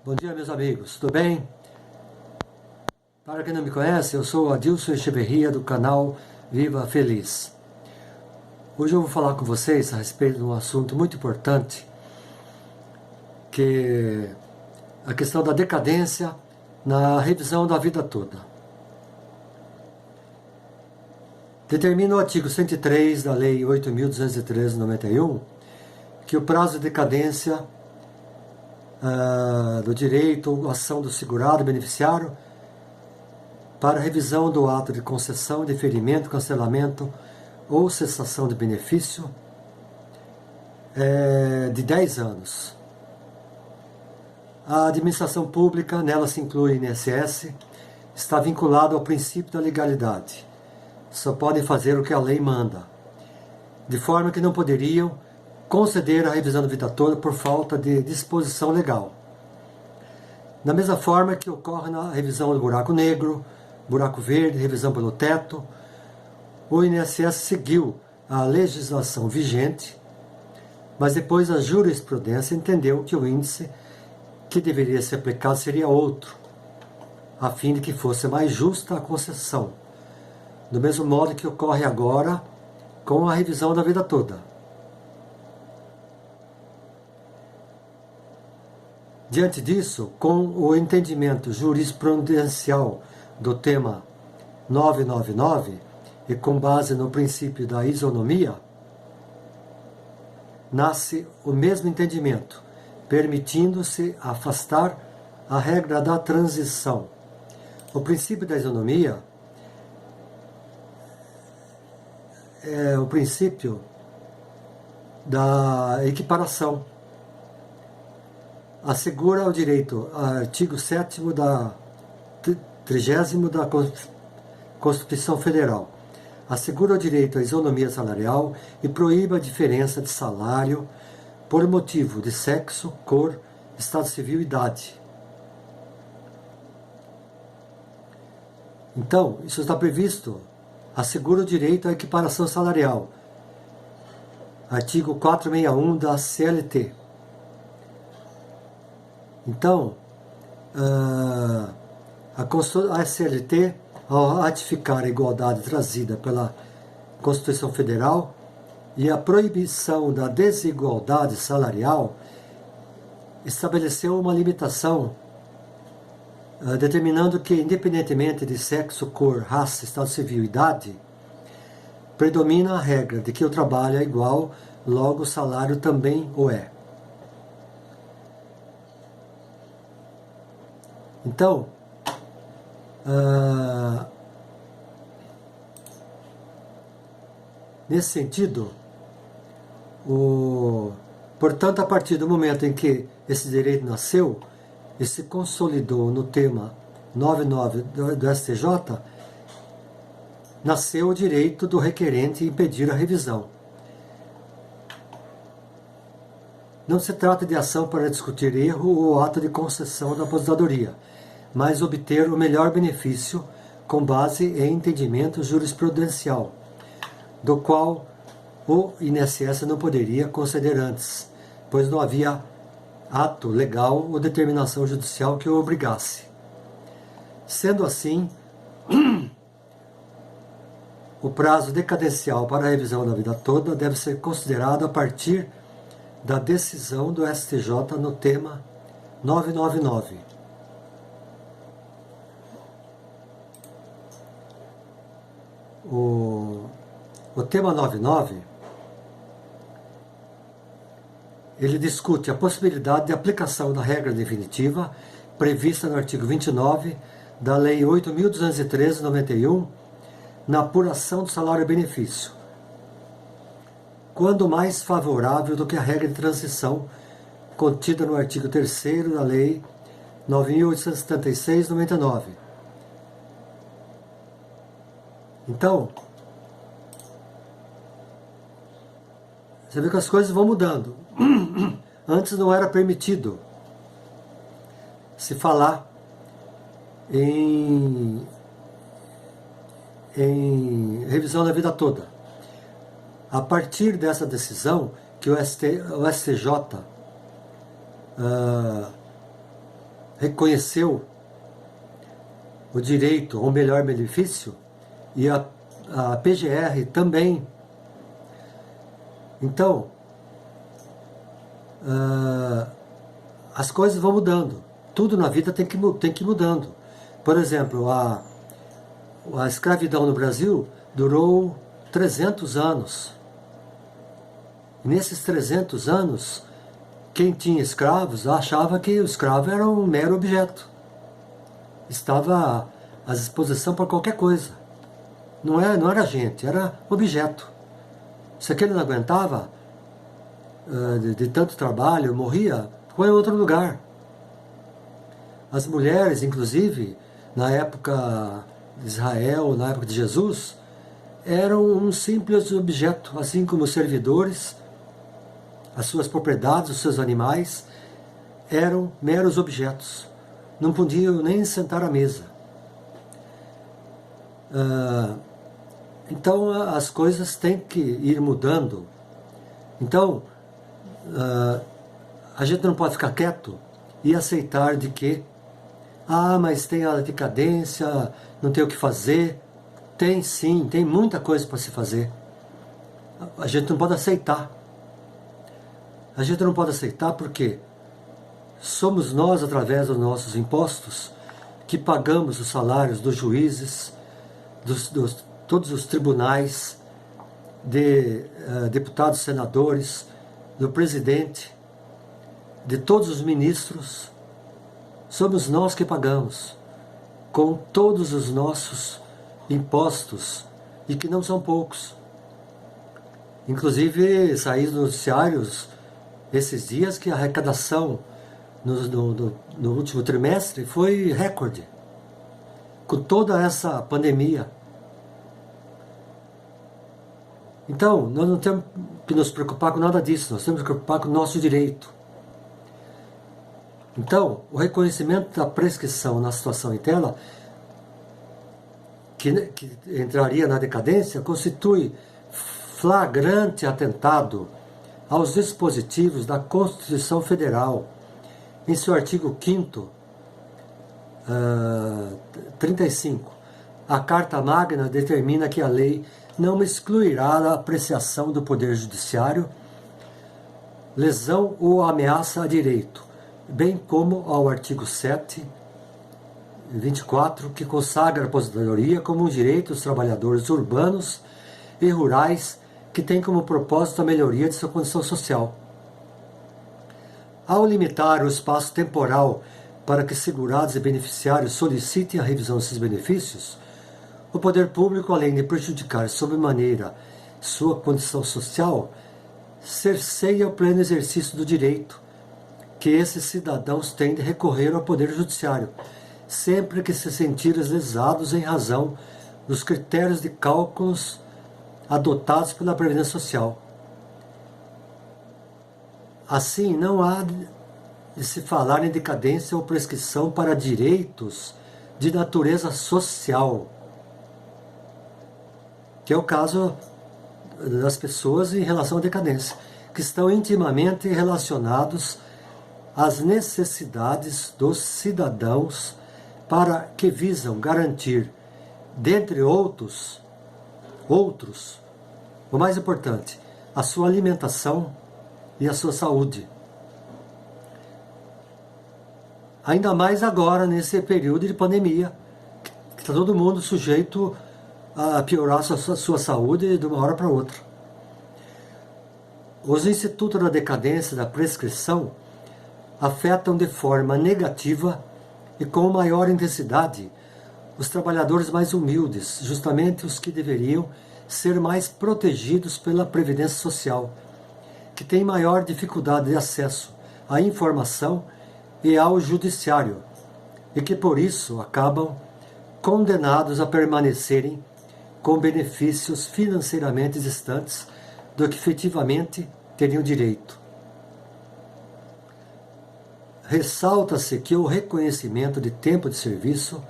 Bom dia, meus amigos, tudo bem? Para quem não me conhece, eu sou Adilson Echeverria do canal Viva Feliz. Hoje eu vou falar com vocês a respeito de um assunto muito importante, que é a questão da decadência na revisão da vida toda. Determina o artigo 103 da Lei 8.213/91 que o prazo de decadência do direito ou ação do segurado e beneficiário para revisão do ato de concessão, deferimento, cancelamento ou cessação de benefício é de 10 anos. A administração pública, nela se inclui o INSS, está vinculada ao princípio da legalidade. Só podem fazer o que a lei manda, de forma que não poderiam conceder a revisão da vida toda por falta de disposição legal. Da mesma forma que ocorre na revisão do buraco negro, buraco verde, revisão pelo teto, o INSS seguiu a legislação vigente, mas depois a jurisprudência entendeu que o índice que deveria ser aplicado seria outro, a fim de que fosse mais justa a concessão, do mesmo modo que ocorre agora com a revisão da vida toda. Diante disso, com o entendimento jurisprudencial do tema 999 e com base no princípio da isonomia, nasce o mesmo entendimento, permitindo-se afastar a regra da transição. O princípio da isonomia é o princípio da equiparação. Assegura o direito, artigo 7º da 30º da Constituição Federal, assegura o direito à isonomia salarial e proíbe a diferença de salário por motivo de sexo, cor, estado civil e idade. Então, isso está previsto, assegura o direito à equiparação salarial, artigo 461 da CLT. Então, a CLT, ao ratificar a igualdade trazida pela Constituição Federal e a proibição da desigualdade salarial, estabeleceu uma limitação, determinando que, independentemente de sexo, cor, raça, estado civil e idade, predomina a regra de que o trabalho é igual, logo o salário também o é. Então, nesse sentido, portanto, a partir do momento em que esse direito nasceu e se consolidou no tema 99 do STJ, nasceu o direito do requerente impedir a revisão. Não se trata de ação para discutir erro ou ato de concessão da aposentadoria, mas obter o melhor benefício com base em entendimento jurisprudencial, do qual o INSS não poderia conceder antes, pois não havia ato legal ou determinação judicial que o obrigasse. Sendo assim, o prazo decadencial para a revisão da vida toda deve ser considerado a partir da decisão do STJ no tema 999. O tema 99, ele discute a possibilidade de aplicação da regra definitiva prevista no artigo 29 da Lei 8.213/91 na apuração do salário-benefício, quando mais favorável do que a regra de transição contida no artigo 3º da Lei 9.876/99. Então, você vê que as coisas vão mudando. Antes não era permitido se falar em revisão da vida toda. A partir dessa decisão que o STJ reconheceu o direito ao melhor benefício e a PGR também. Então, as coisas vão mudando. Tudo na vida tem que ir mudando. Por exemplo, a escravidão no Brasil durou 300 anos. E nesses 300 anos, quem tinha escravos achava que o escravo era um mero objeto. Estava à disposição para qualquer coisa. Não era gente, era objeto. Se aquele não aguentava de tanto trabalho, morria, foi em outro lugar. As mulheres, inclusive, na época de Israel, na época de Jesus, eram um simples objeto, assim como os servidores, as suas propriedades, os seus animais, eram meros objetos. Não podiam nem sentar à mesa. Então as coisas têm que ir mudando. Então a gente não pode ficar quieto e aceitar de que mas tem a decadência, não tem o que fazer. Tem sim, tem muita coisa para se fazer. A gente não pode aceitar. A gente não pode aceitar porque somos nós, através dos nossos impostos, que pagamos os salários dos juízes, todos os tribunais, de deputados, senadores, do presidente, de todos os ministros. Somos nós que pagamos com todos os nossos impostos, e que não são poucos. Inclusive, saiu nos noticiários esses dias que a arrecadação no último trimestre foi recorde, com toda essa pandemia. Então, nós não temos que nos preocupar com nada disso, nós temos que nos preocupar com o nosso direito. Então, o reconhecimento da prescrição na situação em tela, que entraria na decadência, constitui flagrante atentado aos dispositivos da Constituição Federal, em seu artigo 5º, 35. A Carta Magna determina que a lei não excluirá a apreciação do Poder Judiciário lesão ou ameaça a direito, bem como ao artigo 7, 24, que consagra a aposentadoria como um direito dos trabalhadores urbanos e rurais que tem como propósito a melhoria de sua condição social. Ao limitar o espaço temporal para que segurados e beneficiários solicitem a revisão desses benefícios, o poder público, além de prejudicar sobremaneira sua condição social, cerceia o pleno exercício do direito que esses cidadãos têm de recorrer ao Poder Judiciário, sempre que se sentirem lesados em razão dos critérios de cálculos adotados pela Previdência Social. Assim, não há de se falar em decadência ou prescrição para direitos de natureza social, que é o caso das pessoas em relação à decadência, que estão intimamente relacionados às necessidades dos cidadãos para que visam garantir, dentre outros, o mais importante, a sua alimentação e a sua saúde. Ainda mais agora, nesse período de pandemia, que está todo mundo sujeito a piorar a sua saúde de uma hora para outra. Os institutos da decadência e da prescrição afetam de forma negativa e com maior intensidade os trabalhadores mais humildes, justamente os que deveriam ser mais protegidos pela Previdência Social, que têm maior dificuldade de acesso à informação e ao judiciário, e que por isso acabam condenados a permanecerem com benefícios financeiramente distantes do que efetivamente teriam direito. Ressalta-se que o reconhecimento de tempo de serviço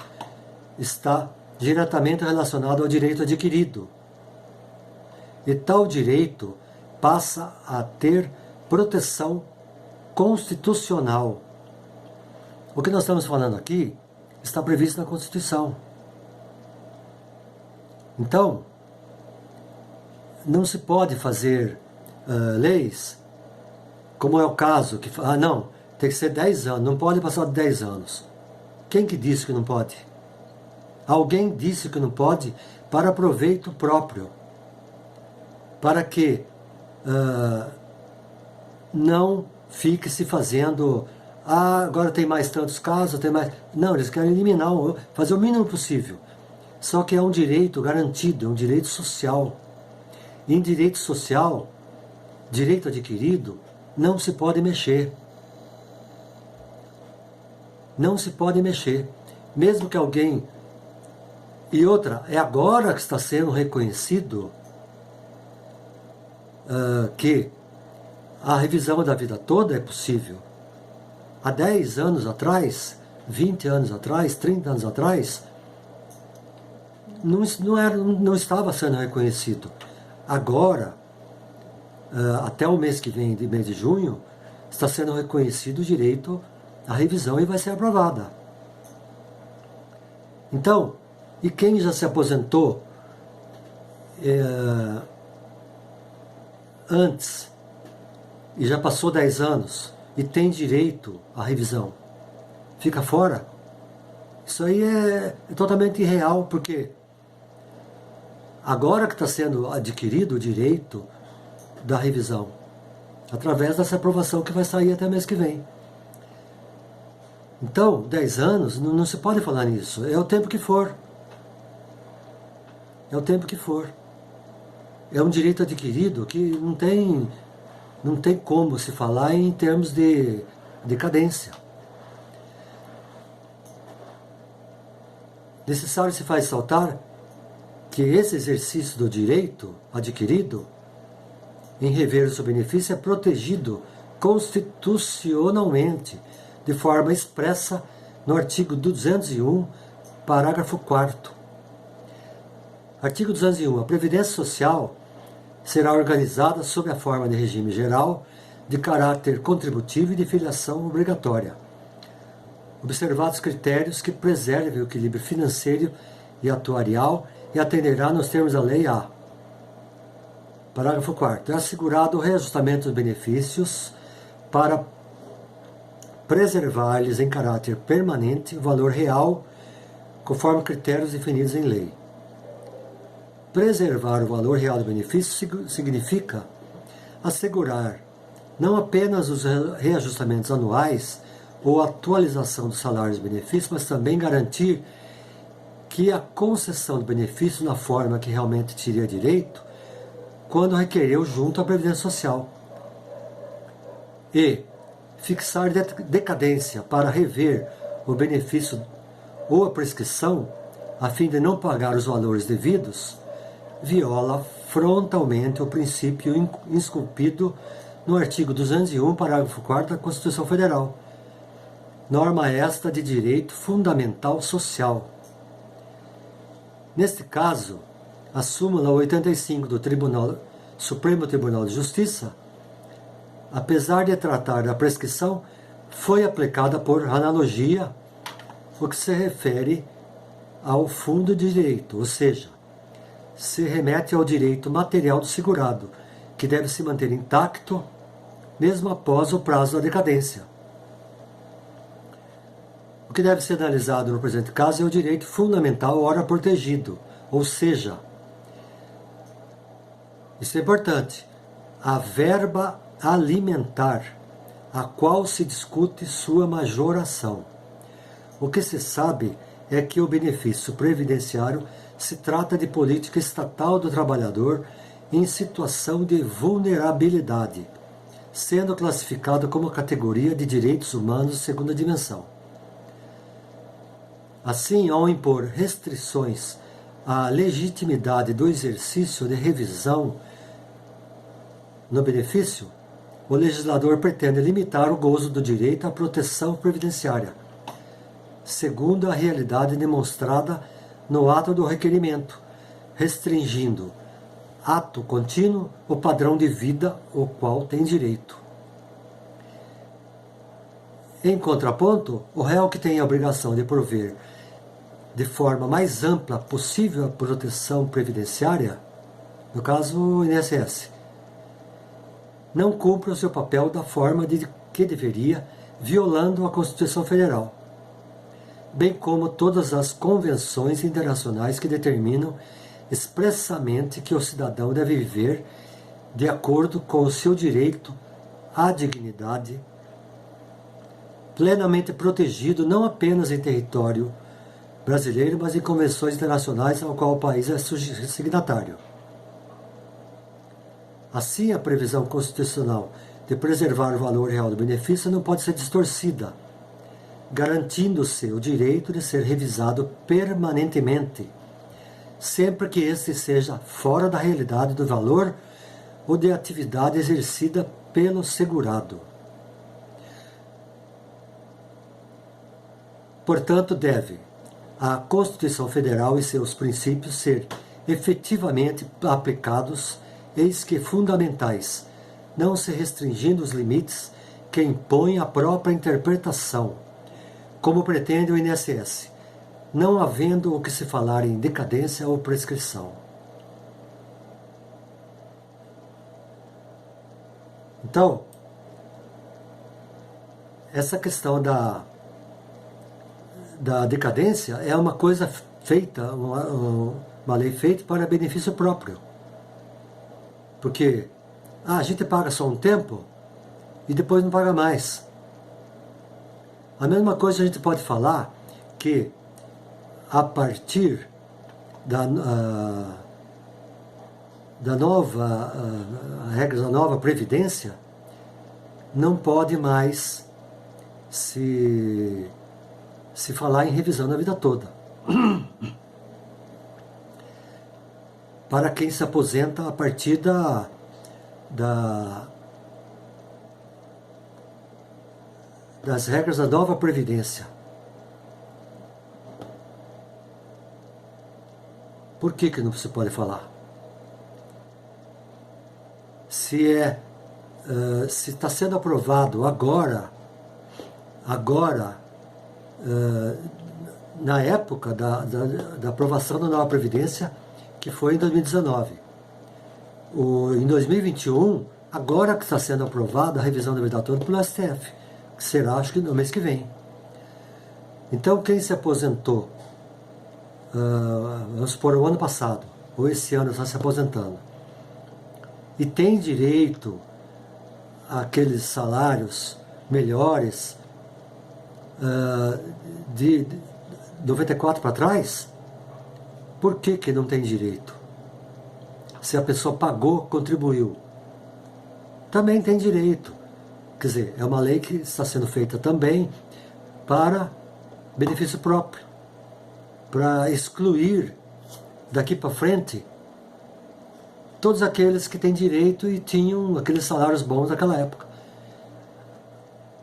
está diretamente relacionado ao direito adquirido, e tal direito passa a ter proteção constitucional. O que nós estamos falando aqui está previsto na Constituição. Então, não se pode fazer leis, como é o caso, que não, tem que ser 10 anos, não pode passar de 10 anos. Quem que disse que não pode? Alguém disse que não pode para proveito próprio, para que não fique se fazendo, agora tem mais tantos casos, tem mais... Não, eles querem eliminar, fazer o mínimo possível. Só que é um direito garantido, é um direito social. E em direito social, direito adquirido, não se pode mexer. Não se pode mexer. Mesmo que alguém... E outra, é agora que está sendo reconhecido que a revisão da vida toda é possível. Há 10 anos atrás, 20 anos atrás, 30 anos atrás, não estava sendo reconhecido. Agora, até o mês que vem, mês de junho, está sendo reconhecido o direito à revisão e vai ser aprovada. Então, e quem já se aposentou antes e já passou 10 anos e tem direito à revisão, fica fora? Isso aí é totalmente irreal, porque agora que está sendo adquirido o direito da revisão, através dessa aprovação que vai sair até mês que vem. Então, 10 anos, não se pode falar nisso, é o tempo que for. É o tempo que for. É um direito adquirido que não tem como se falar em termos de decadência. Necessário se faz saltar que esse exercício do direito adquirido em rever o seu benefício é protegido constitucionalmente, de forma expressa no artigo 201, parágrafo 4º. Artigo 201. A Previdência Social será organizada sob a forma de regime geral, de caráter contributivo e de filiação obrigatória, observados critérios que preservem o equilíbrio financeiro e atuarial e atenderá nos termos da Lei A. Parágrafo 4º. É assegurado o reajustamento dos benefícios para preservar-lhes em caráter permanente o valor real, conforme critérios definidos em lei. Preservar o valor real do benefício significa assegurar não apenas os reajustamentos anuais ou atualização dos salários e benefícios, mas também garantir que a concessão do benefício na forma que realmente teria direito, quando requereu junto à Previdência Social. E fixar decadência para rever o benefício ou a prescrição, a fim de não pagar os valores devidos, viola frontalmente o princípio esculpido no artigo 201, parágrafo 4º da Constituição Federal. Norma esta de direito fundamental social. Neste caso, a súmula 85 do Supremo Tribunal de Justiça, apesar de tratar da prescrição, foi aplicada por analogia, o que se refere ao fundo de direito, ou seja, se remete ao direito material do segurado, que deve se manter intacto mesmo após o prazo da decadência. O que deve ser analisado no presente caso é o direito fundamental ora protegido, ou seja, isso é importante, a verba alimentar, a qual se discute sua majoração. O que se sabe é que o benefício previdenciário se trata de política estatal do trabalhador em situação de vulnerabilidade, sendo classificado como categoria de direitos humanos de segunda dimensão. Assim, ao impor restrições à legitimidade do exercício de revisão no benefício, o legislador pretende limitar o gozo do direito à proteção previdenciária, segundo a realidade demonstrada no ato do requerimento, restringindo, ato contínuo, o padrão de vida ao qual tem direito. Em contraponto, o réu que tem a obrigação de prover de forma mais ampla possível a proteção previdenciária, no caso o INSS, não cumpre o seu papel da forma que deveria, violando a Constituição Federal, bem como todas as convenções internacionais que determinam expressamente que o cidadão deve viver de acordo com o seu direito à dignidade, plenamente protegido não apenas em território brasileiro, mas em convenções internacionais ao qual o país é signatário. Assim, a previsão constitucional de preservar o valor real do benefício não pode ser distorcida, garantindo-se o direito de ser revisado permanentemente, sempre que este seja fora da realidade do valor ou de atividade exercida pelo segurado. Portanto, deve a Constituição Federal e seus princípios ser efetivamente aplicados, eis que fundamentais, não se restringindo os limites que impõe a própria interpretação, como pretende o INSS, não havendo o que se falar em decadência ou prescrição. Então, essa questão da decadência é uma coisa feita, uma lei feita para benefício próprio. Porque a gente paga só um tempo e depois não paga mais. A mesma coisa a gente pode falar que a partir da nova regra da nova Previdência, não pode mais se falar em revisão na vida toda. Para quem se aposenta a partir das regras da nova Previdência. Por que não se pode falar? Se está sendo aprovado agora, na época da aprovação da nova Previdência, que foi em 2019. Em 2021, agora que está sendo aprovada a revisão da vida toda pelo STF, que será, acho que no mês que vem. Então, quem se aposentou, vamos supor, o ano passado, ou esse ano está se aposentando, e tem direito àqueles salários melhores de 94 para trás, por que não tem direito? Se a pessoa pagou, contribuiu, também tem direito. Quer dizer, é uma lei que está sendo feita também para benefício próprio, para excluir daqui para frente todos aqueles que têm direito e tinham aqueles salários bons naquela época.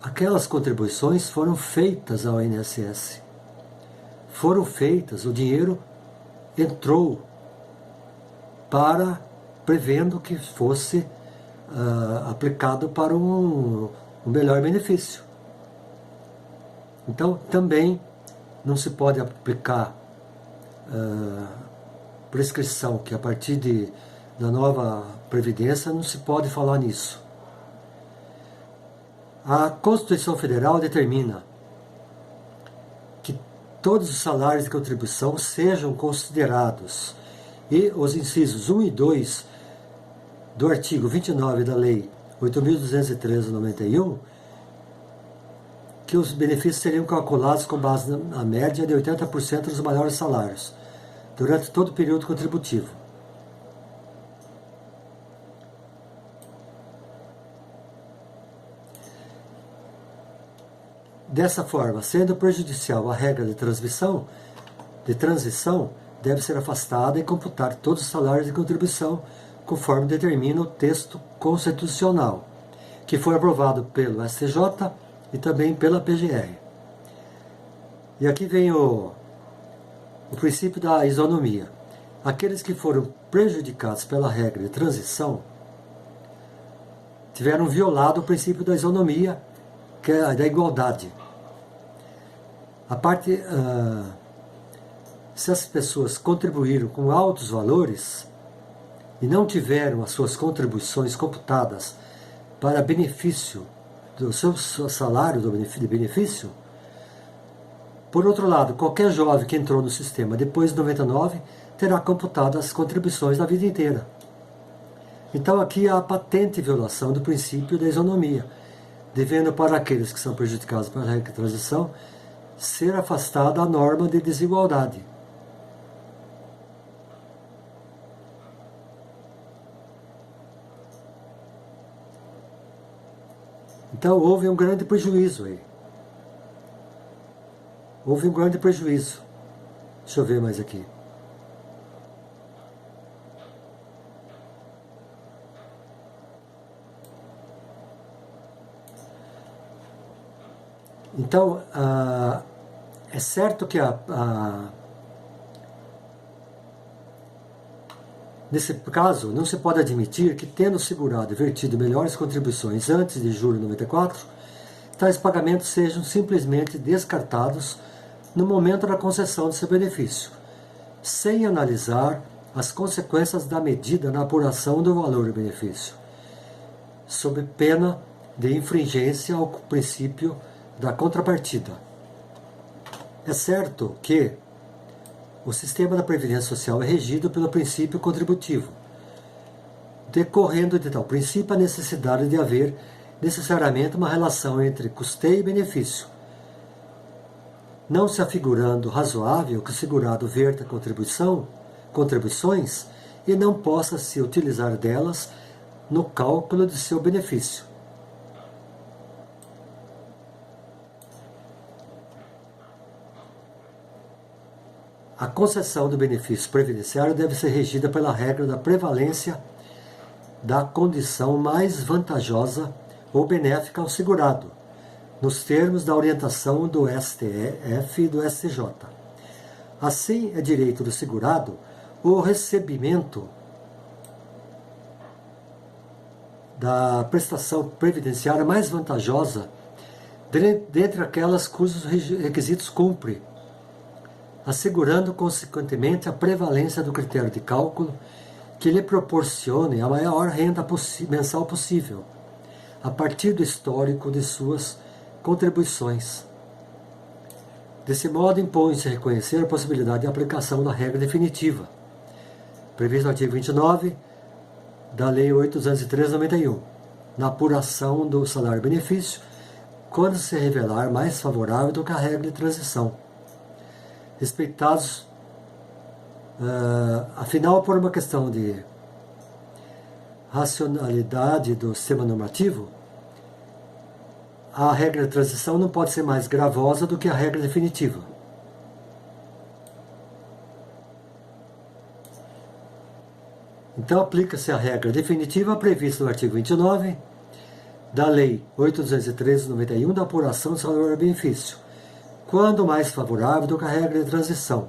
Aquelas contribuições foram feitas ao INSS. Foram feitas, o dinheiro entrou prevendo que fosse aplicado para um melhor benefício. Então, também não se pode aplicar prescrição, que a partir da nova Previdência não se pode falar nisso. A Constituição Federal determina que todos os salários de contribuição sejam considerados, e os incisos 1 e 2 do artigo 29 da Lei 8.213/91, que os benefícios seriam calculados com base na média de 80% dos maiores salários, durante todo o período contributivo. Dessa forma, sendo prejudicial a regra de transição, deve ser afastada e computar todos os salários de contribuição, conforme determina o texto constitucional, que foi aprovado pelo STJ e também pela PGR. E aqui vem o princípio da isonomia. Aqueles que foram prejudicados pela regra de transição tiveram violado o princípio da isonomia que é a da igualdade. A parte, se as pessoas contribuíram com altos valores e não tiveram as suas contribuições computadas para benefício do seu salário de benefício, por outro lado, qualquer jovem que entrou no sistema depois de 99 terá computado as contribuições da vida inteira. Então aqui há a patente violação do princípio da isonomia, devendo para aqueles que são prejudicados pela regra de transição ser afastada a norma de desigualdade. Então houve um grande prejuízo aí. Houve um grande prejuízo. Deixa eu ver mais aqui. Então, é certo que nesse caso, não se pode admitir que, tendo o segurado vertido melhores contribuições antes de julho de 94, tais pagamentos sejam simplesmente descartados no momento da concessão de seu benefício, sem analisar as consequências da medida na apuração do valor do benefício, sob pena de infringência ao princípio da contrapartida. É certo que o sistema da Previdência Social é regido pelo princípio contributivo, decorrendo de tal princípio a necessidade de haver necessariamente uma relação entre custeio e benefício, não se afigurando razoável que o segurado verta contribuições e não possa se utilizar delas no cálculo de seu benefício. A concessão do benefício previdenciário deve ser regida pela regra da prevalência da condição mais vantajosa ou benéfica ao segurado, nos termos da orientação do STF e do STJ. Assim, é direito do segurado o recebimento da prestação previdenciária mais vantajosa dentre aquelas cujos requisitos cumpre, assegurando consequentemente a prevalência do critério de cálculo que lhe proporcione a maior renda mensal possível, a partir do histórico de suas contribuições. Desse modo, impõe-se reconhecer a possibilidade de aplicação da regra definitiva, prevista no artigo 29 da Lei 8.203/91, na apuração do salário-benefício, quando se revelar mais favorável do que a regra de transição. Respeitados, afinal, por uma questão de racionalidade do sistema normativo, a regra de transição não pode ser mais gravosa do que a regra definitiva. Então, aplica-se a regra definitiva prevista no artigo 29 da Lei 8.213/91 da apuração do salário-benefício, quando mais favorável do que a regra de transição.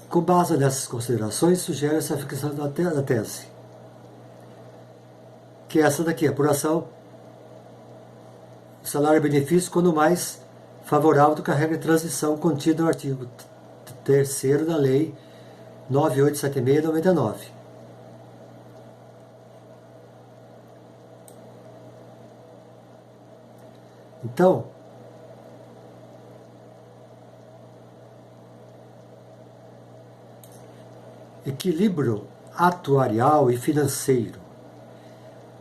Com base nessas considerações, sugere-se a fixação da tese, que é essa daqui, apuração salário-benefício quando mais favorável do que a regra de transição contida no artigo 3º da Lei 9876/99. Então, equilíbrio atuarial e financeiro.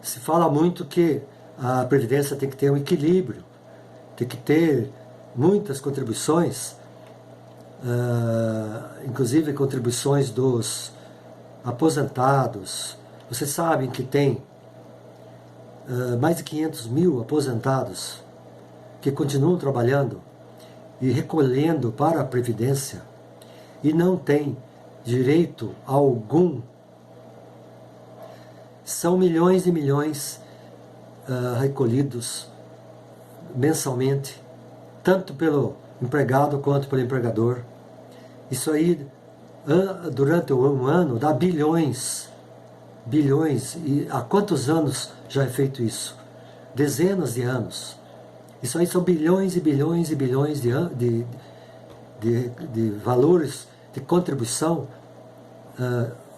Se fala muito que a Previdência tem que ter um equilíbrio, tem que ter muitas contribuições, inclusive contribuições dos aposentados. Vocês sabem que tem mais de 500 mil aposentados que continuam trabalhando e recolhendo para a Previdência e não têm direito algum. São milhões e milhões recolhidos mensalmente, tanto pelo empregado quanto pelo empregador. Isso aí, durante um ano, dá bilhões bilhões, e há quantos anos já é feito isso? Dezenas de anos. Isso aí são bilhões e bilhões e bilhões de valores de contribuição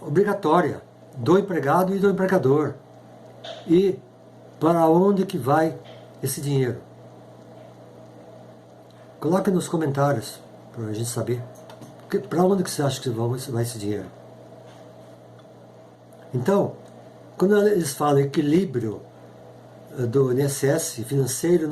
obrigatória do empregado e do empregador. E para onde que vai esse dinheiro? Coloque nos comentários para a gente saber. Para onde que você acha que vai esse dinheiro? Então, quando eles falam equilíbrio do INSS financeiro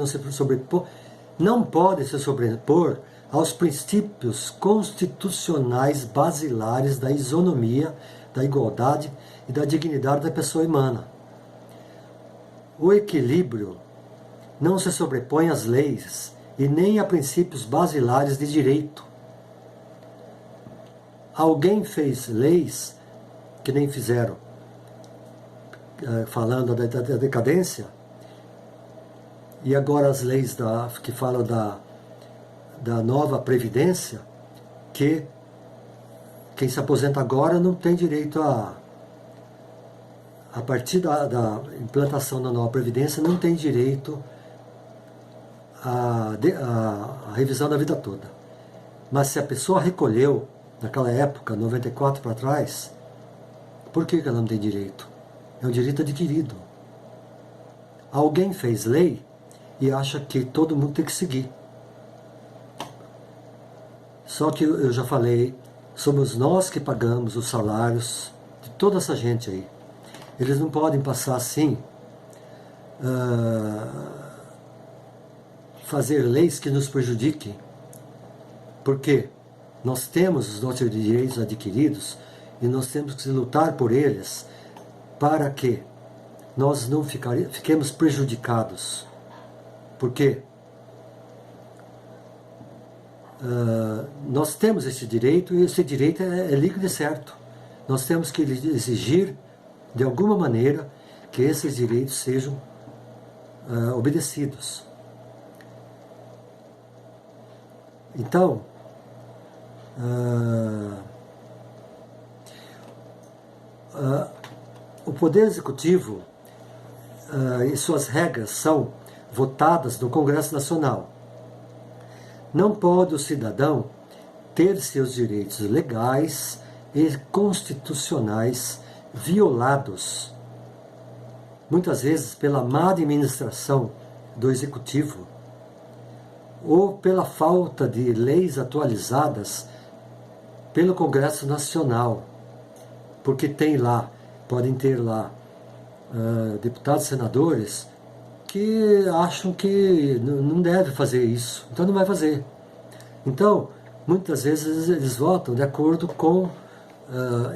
não pode se sobrepor aos princípios constitucionais basilares da isonomia, da igualdade e da dignidade da pessoa humana. O equilíbrio não se sobrepõe às leis e nem a princípios basilares de direito. Alguém fez leis que nem fizeram, falando da decadência, e agora as leis que falam da nova previdência, que quem se aposenta agora não tem direito a partir da implantação da nova previdência, não tem direito à revisão da vida toda. Mas se a pessoa recolheu, naquela época, 94 para trás, por que ela não tem direito? É um direito adquirido. Alguém fez lei e acha que todo mundo tem que seguir. Só que eu já falei, somos nós que pagamos os salários de toda essa gente aí. Eles não podem passar assim, fazer leis que nos prejudiquem, porque nós temos os nossos direitos adquiridos e nós temos que lutar por eles para que nós não fiquemos prejudicados. Porque nós temos esse direito e esse direito é líquido e certo. Nós temos que exigir, de alguma maneira, que esses direitos sejam obedecidos. Então, o Poder Executivo e suas regras são votadas no Congresso Nacional. Não pode o cidadão ter seus direitos legais e constitucionais violados, muitas vezes pela má administração do Executivo ou pela falta de leis atualizadas pelo Congresso Nacional, porque podem ter lá deputados e senadores que acham que não deve fazer isso, então não vai fazer. Então, muitas vezes eles votam de acordo com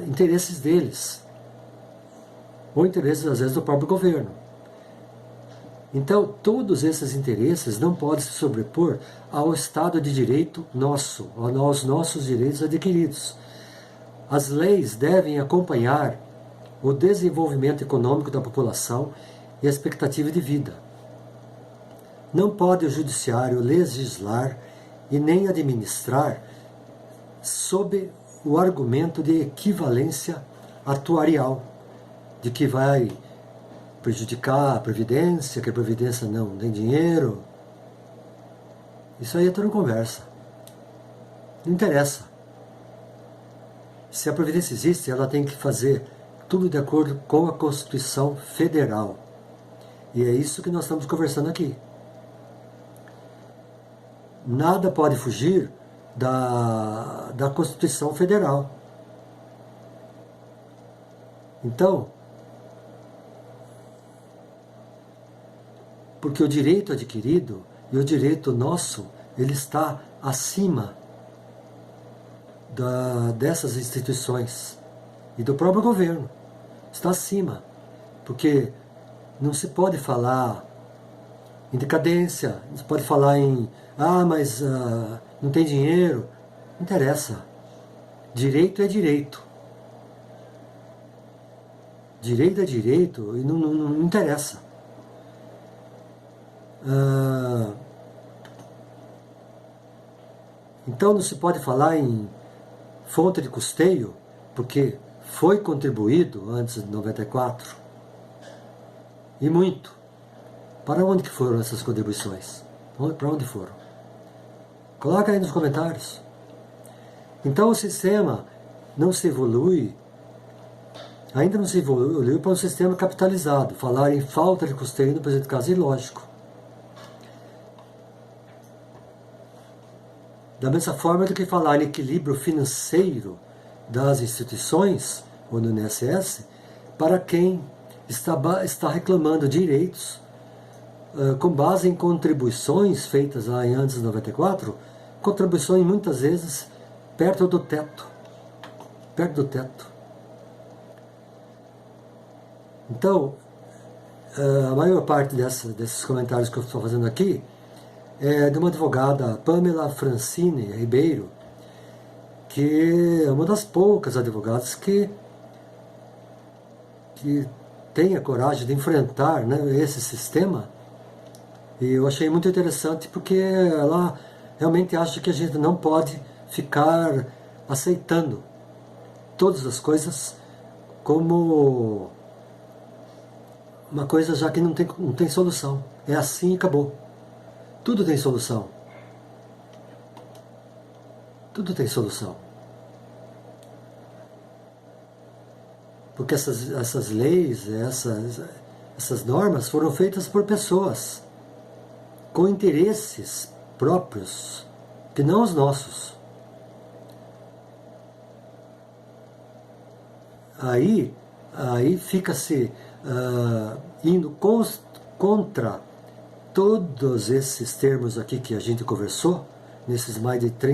interesses deles, ou interesses, às vezes, do próprio governo. Então, todos esses interesses não podem se sobrepor ao Estado de Direito nosso, aos nossos direitos adquiridos. As leis devem acompanhar o desenvolvimento econômico da população e a expectativa de vida. Não pode o judiciário legislar e nem administrar sob o argumento de equivalência atuarial, de que vai prejudicar a Previdência, que a Previdência não tem dinheiro. Isso aí é tudo conversa. Não interessa. Se a Previdência existe, ela tem que fazer tudo de acordo com a Constituição Federal. E é isso que nós estamos conversando aqui. Nada pode fugir da Constituição Federal. Então, porque o direito adquirido e o direito nosso, ele está acima dessas instituições e do próprio governo. Está acima, porque não se pode falar em decadência, não se pode falar em mas não tem dinheiro. Não interessa. Direito é direito. Direito é direito e não interessa. Então não se pode falar em fonte de custeio, porque foi contribuído antes de 94, e muito. Para onde que foram essas contribuições? Para onde foram? Coloca aí nos comentários. Então o sistema não se evolui, ainda não se evoluiu para um sistema capitalizado. Falar em falta de custeio no presente caso é ilógico. Da mesma forma do que falar em equilíbrio financeiro das instituições, ou no INSS, para quem está reclamando direitos com base em contribuições feitas lá em antes de 94, contribuições muitas vezes perto do teto. Perto do teto. Então, a maior parte desses comentários que eu estou fazendo aqui é de uma advogada, Pamela Francine Ribeiro, que é uma das poucas advogadas que tem a coragem de enfrentar, né, esse sistema. E eu achei muito interessante porque ela realmente acha que a gente não pode ficar aceitando todas as coisas como uma coisa já que não tem solução. É assim e acabou. Tudo tem solução. Tudo tem solução. Porque essas leis, essas normas foram feitas por pessoas com interesses próprios, que não os nossos. Aí fica-se indo contra todos esses termos aqui que a gente conversou, nesses mais de 30